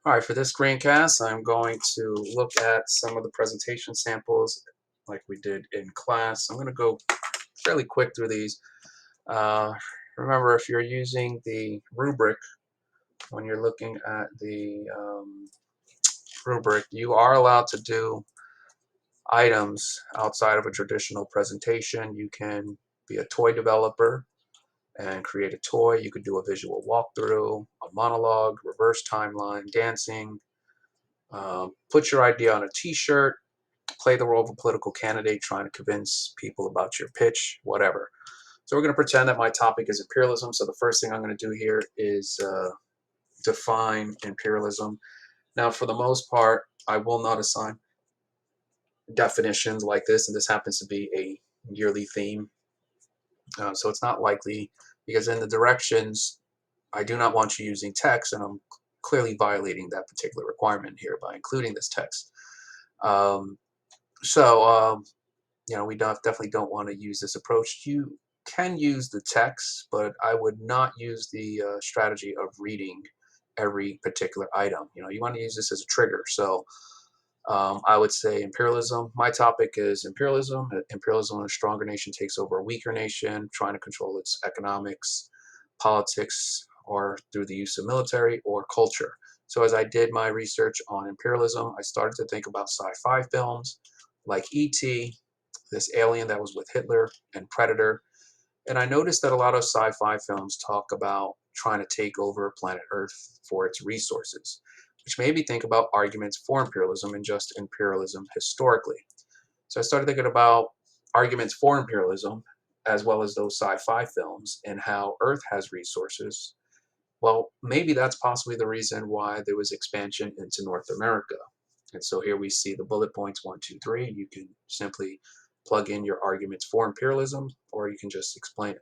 All right, for this screencast, I'm going to look at some of the presentation samples like we did in class. I'm going to go fairly quick through these. Uh, Remember, if you're using the rubric, when you're looking at the rubric, you are allowed to do items outside of a traditional presentation. You can be a toy developer and create a toy. You could do a visual walkthrough, a monologue, reverse timeline, dancing, put your idea on a t-shirt, play the role of a political candidate trying to convince people about your pitch, whatever. So we're going to pretend that my topic is imperialism. So the first thing I'm going to do here is define imperialism. Now, for the most part, I will not assign definitions like this, and this happens to be a yearly theme. So it's not likely, because in the directions, I do not want you using text, and I'm clearly violating that particular requirement here by including this text. Um, so we definitely don't want to use this approach. You can use the text, but I would not use the strategy of reading every particular item. You want to use this as a trigger. So I would say imperialism. My topic is imperialism. Imperialism when a stronger nation takes over a weaker nation, trying to control its economics, politics, or through the use of military or culture. So as I did my research on imperialism, I started to think about sci-fi films like E.T., this alien that was with Hitler, and Predator. And I noticed that a lot of sci-fi films talk about trying to take over planet Earth for its resources, which made me think about arguments for imperialism and just imperialism historically. So I started thinking about arguments for imperialism as well as those sci-fi films and how Earth has resources. Well, maybe that's possibly the reason why there was expansion into North America. And so here we see the bullet points 1, 2, 3. You can simply plug in your arguments for imperialism, or you can just explain it.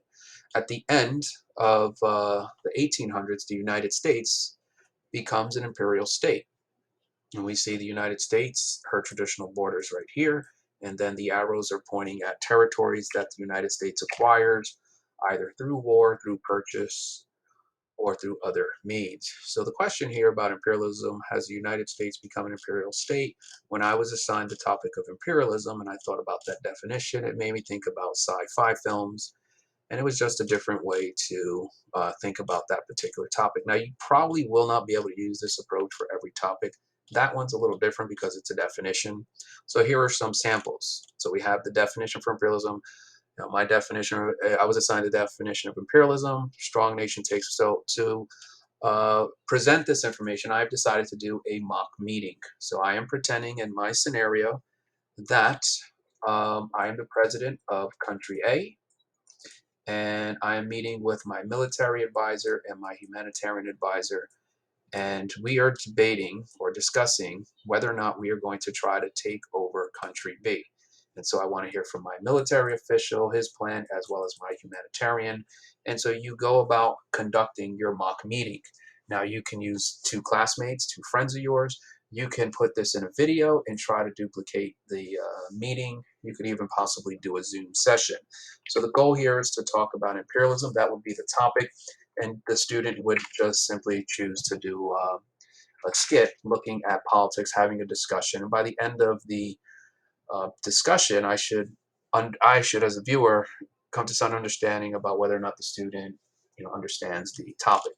At the end of the 1800s, the United States becomes an imperial state. And we see the United States, her traditional borders right here, and then the arrows are pointing at territories that the United States acquires, either through war, through purchase, or through other means. So the question here about imperialism, has the United States become an imperial state? When I was assigned the topic of imperialism and I thought about that definition, it made me think about sci-fi films, and it was just a different way to think about that particular topic. Now, you probably will not be able to use this approach for every topic. That one's a little different because it's a definition. So here are some samples. So we have the definition for imperialism. My definition, I was assigned the definition of imperialism, strong nation takes. So to present this information, I've decided to do a mock meeting. So I am pretending in my scenario that I am the president of country A, and I am meeting with my military advisor and my humanitarian advisor, and we are debating or discussing whether or not we are going to try to take over country B. And so I want to hear from my military official, his plan, as well as my humanitarian. And so you go about conducting your mock meeting. Now you can use two classmates, two friends of yours. You can put this in a video and try to duplicate the meeting. You could even possibly do a Zoom session. So the goal here is to talk about imperialism. That would be the topic, and the student would just simply choose to do a skit looking at politics, having a discussion. And by the end of the discussion, I should, as a viewer, come to some understanding about whether or not the student, understands the topic.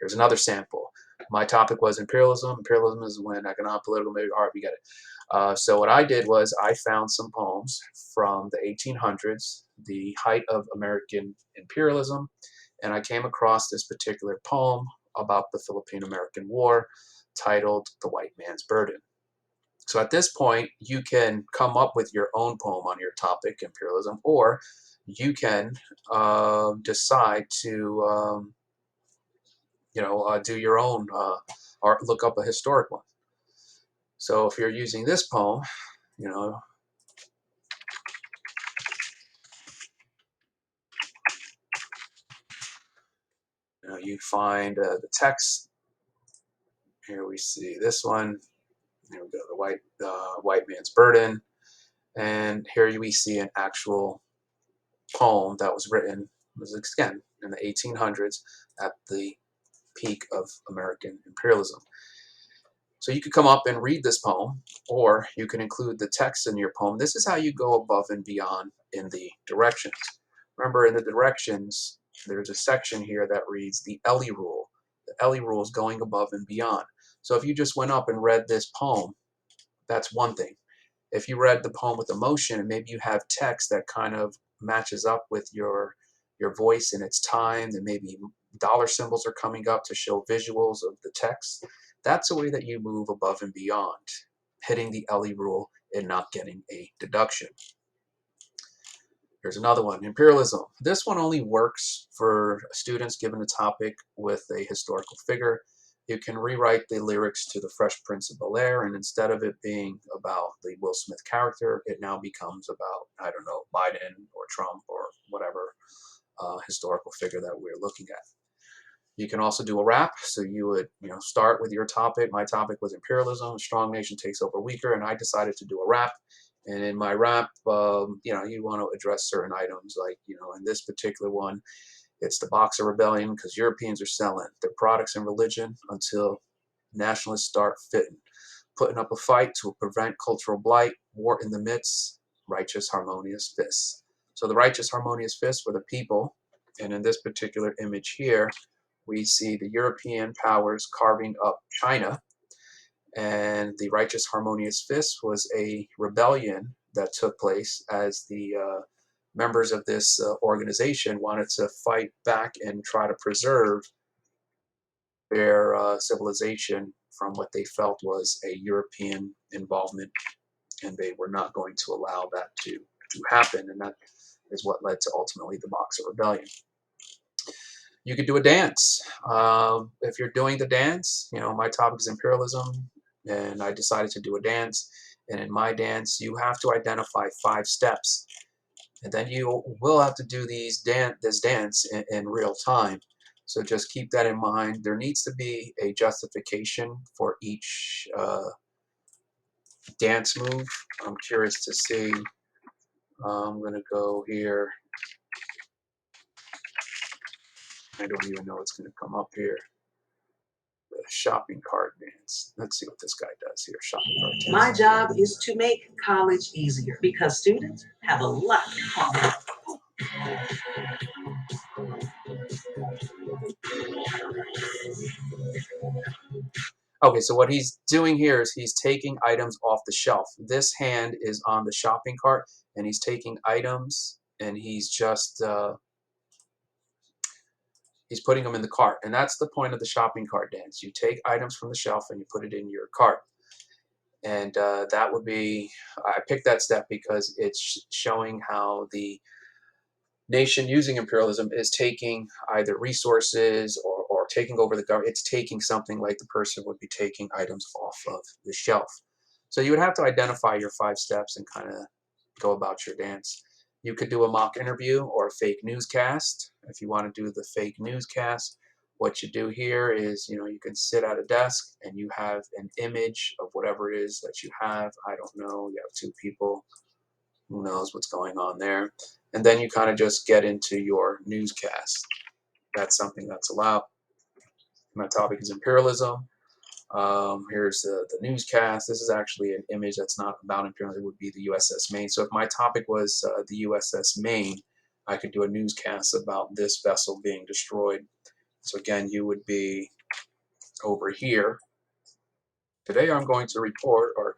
Here's another sample. My topic was imperialism. Imperialism is when economic, political, maybe, all right, we get it. So what I did was I found some poems from the 1800s, the height of American imperialism, and I came across this particular poem about the Philippine-American War titled The White Man's Burden. So at this point, you can come up with your own poem on your topic, imperialism, or you can decide to, do your own or look up a historic one. So if you're using this poem, you know, you find the text. Here we see this one. There we go, the white man's burden, and here we see an actual poem that was written, was again in the 1800s at the peak of American imperialism. So you could come up and read this poem, or you can include the text in your poem. This is how you go above and beyond in the directions. Remember, in the directions, there's a section here that reads the Ellie rule. The Ellie rule is going above and beyond. So if you just went up and read this poem, that's one thing. If you read the poem with emotion and maybe you have text that kind of matches up with your voice and its time, and maybe dollar symbols are coming up to show visuals of the text, that's a way that you move above and beyond, hitting the Ellie rule and not getting a deduction. Here's another one, imperialism. This one only works for students given a topic with a historical figure. You can rewrite the lyrics to the Fresh Prince of Bel-Air, and instead of it being about the Will Smith character, it now becomes about, I don't know, Biden or Trump or whatever historical figure that we're looking at. You can also do a rap. So you would, start with your topic. My topic was imperialism. Strong nation takes over weaker, and I decided to do a rap. And in my rap, you want to address certain items, like, in this particular one, it's the Boxer Rebellion, because Europeans are selling their products and religion until nationalists start putting up a fight to prevent cultural blight, war in the midst, righteous harmonious fists. So the righteous harmonious fists were the people, and in this particular image here, we see the European powers carving up China, and the righteous harmonious fist was a rebellion that took place as the members of this organization wanted to fight back and try to preserve their civilization from what they felt was a European involvement, and they were not going to allow that to happen, and that is what led to ultimately the Boxer Rebellion. You could do a dance. If you're doing the dance, my topic is imperialism, and I decided to do a dance. And in my dance, you have to identify 5 steps, and then you will have to do this dance in real time. So just keep that in mind. There needs to be a justification for each dance move. I'm curious to see. I'm going to go here. I don't even know what's going to come up here. The shopping cart dance. Let's see what this guy does here. Shopping cart dance. My job is to make college easier because students have a lot. Okay, so what he's doing here is he's taking items off the shelf. This hand is on the shopping cart, and he's taking items, and he's just he's putting them in the cart. And that's the point of the shopping cart dance. You take items from the shelf and you put it in your cart. And that would be, I picked that step because it's showing how the nation using imperialism is taking either resources or taking over the government. It's taking something like the person would be taking items off of the shelf. So you would have to identify your 5 steps and kind of go about your dance. You could do a mock interview or a fake newscast. If you want to do the fake newscast, what you do here is, you can sit at a desk and you have an image of whatever it is that you have. I don't know. You have 2 people. Who knows what's going on there? And then you kind of just get into your newscast. That's something that's allowed. My topic is imperialism. Here's the newscast. This is actually an image that's not about imperialism. It would be the USS Maine. So if my topic was the USS Maine, I could do a newscast about this vessel being destroyed. So again, you would be over here. Today I'm going to report, or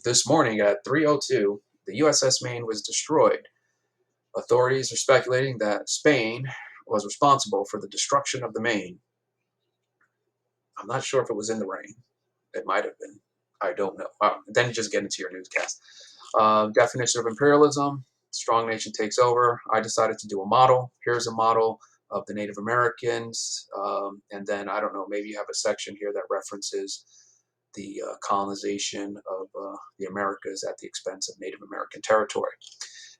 this morning at 3:02, the USS Maine was destroyed. Authorities are speculating that Spain was responsible for the destruction of the Maine. I'm not sure if it was in the rain. It might have been. I don't know. Then you just get into your newscast. Definition of imperialism. Strong nation takes over. I decided to do a model. Here's a model of the Native Americans. And then, I don't know, maybe you have a section here that references the colonization of the Americas at the expense of Native American territory.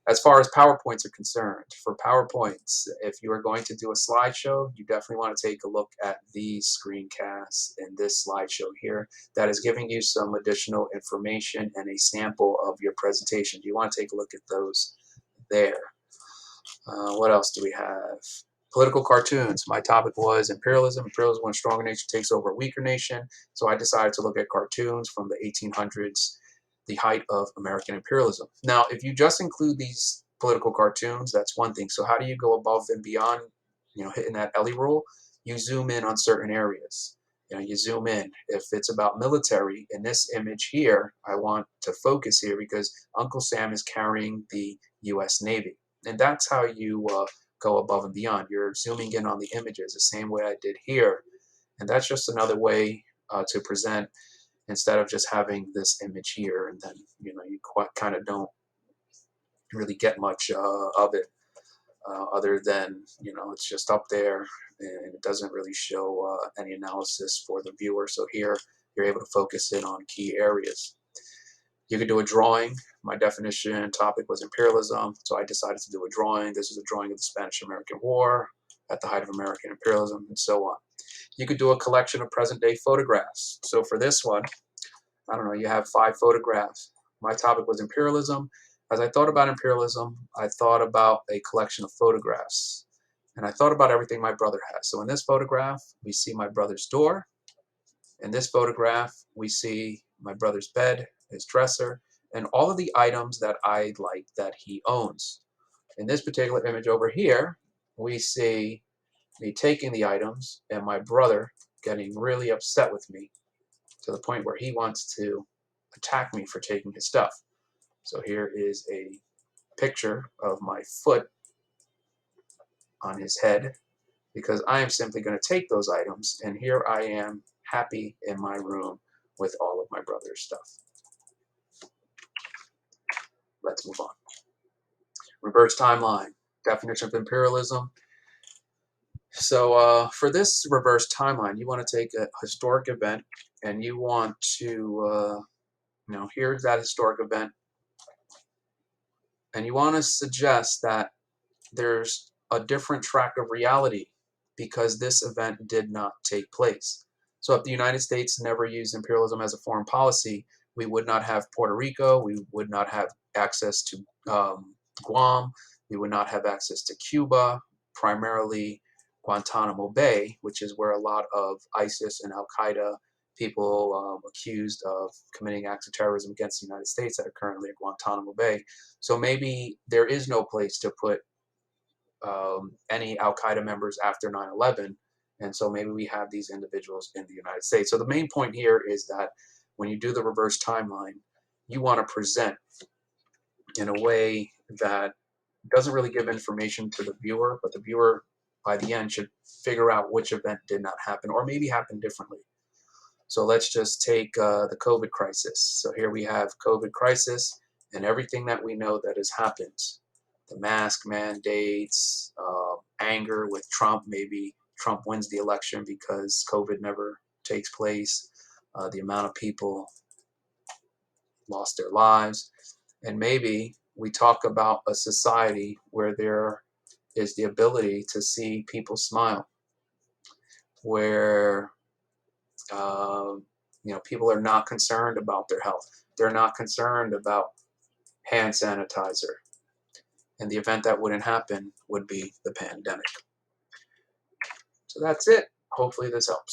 As far as PowerPoints are concerned, for PowerPoints, if you are going to do a slideshow, you definitely want to take a look at these screencasts in this slideshow here. That is giving you some additional information and a sample of your presentation. You want to take a look at those there. What else do we have? Political cartoons. My topic was imperialism. Imperialism when a stronger nation takes over a weaker nation. So I decided to look at cartoons from the 1800s, the height of American imperialism. Now, if you just include these political cartoons, that's one thing. So how do you go above and beyond, hitting that Ellie rule? You zoom in on certain areas. You zoom in. If it's about military, in this image here, I want to focus here because Uncle Sam is carrying the U.S. Navy. And that's how you go above and beyond. You're zooming in on the images the same way I did here. And that's just another way to present instead of just having this image here. And then, you kind of don't really get much of it other than, it's just up there and it doesn't really show any analysis for the viewer. So here you're able to focus in on key areas. You could do a drawing. My definition topic was imperialism, so I decided to do a drawing. This is a drawing of the Spanish-American War at the height of American imperialism, and so on. You could do a collection of present-day photographs. So for this one, I don't know, you have 5 photographs. My topic was imperialism. As I thought about imperialism, I thought about a collection of photographs, and I thought about everything my brother has. So in this photograph, we see my brother's door. In this photograph, we see my brother's bed, his dresser, and all of the items that I like that he owns. In this particular image over here, we see me taking the items and my brother getting really upset with me to the point where he wants to attack me for taking his stuff. So here is a picture of my foot on his head because I am simply going to take those items, and here I am happy in my room with all of my brother's stuff. Let's move on. Reverse timeline. Definition of imperialism. So for this reverse timeline, you want to take a historic event and you want to, here's that historic event, and you want to suggest that there's a different track of reality because this event did not take place. So if the United States never used imperialism as a foreign policy, we would not have Puerto Rico, we would not have access to Guam, we would not have access to Cuba, primarily Guantanamo Bay, which is where a lot of ISIS and Al-Qaeda people accused of committing acts of terrorism against the United States that are currently at Guantanamo Bay. So maybe there is no place to put any Al-Qaeda members after 9/11, and so maybe we have these individuals in the United States. So the main point here is that when you do the reverse timeline, you want to present in a way that doesn't really give information to the viewer, but the viewer by the end should figure out which event did not happen or maybe happened differently. So let's just take the COVID crisis. So here we have COVID crisis and everything that we know that has happened. The mask mandates, anger with Trump. Maybe Trump wins the election because COVID never takes place. The amount of people lost their lives. And maybe we talk about a society where there is the ability to see people smile, where people are not concerned about their health. They're not concerned about hand sanitizer. And the event that wouldn't happen would be the pandemic. So that's it. Hopefully this helps.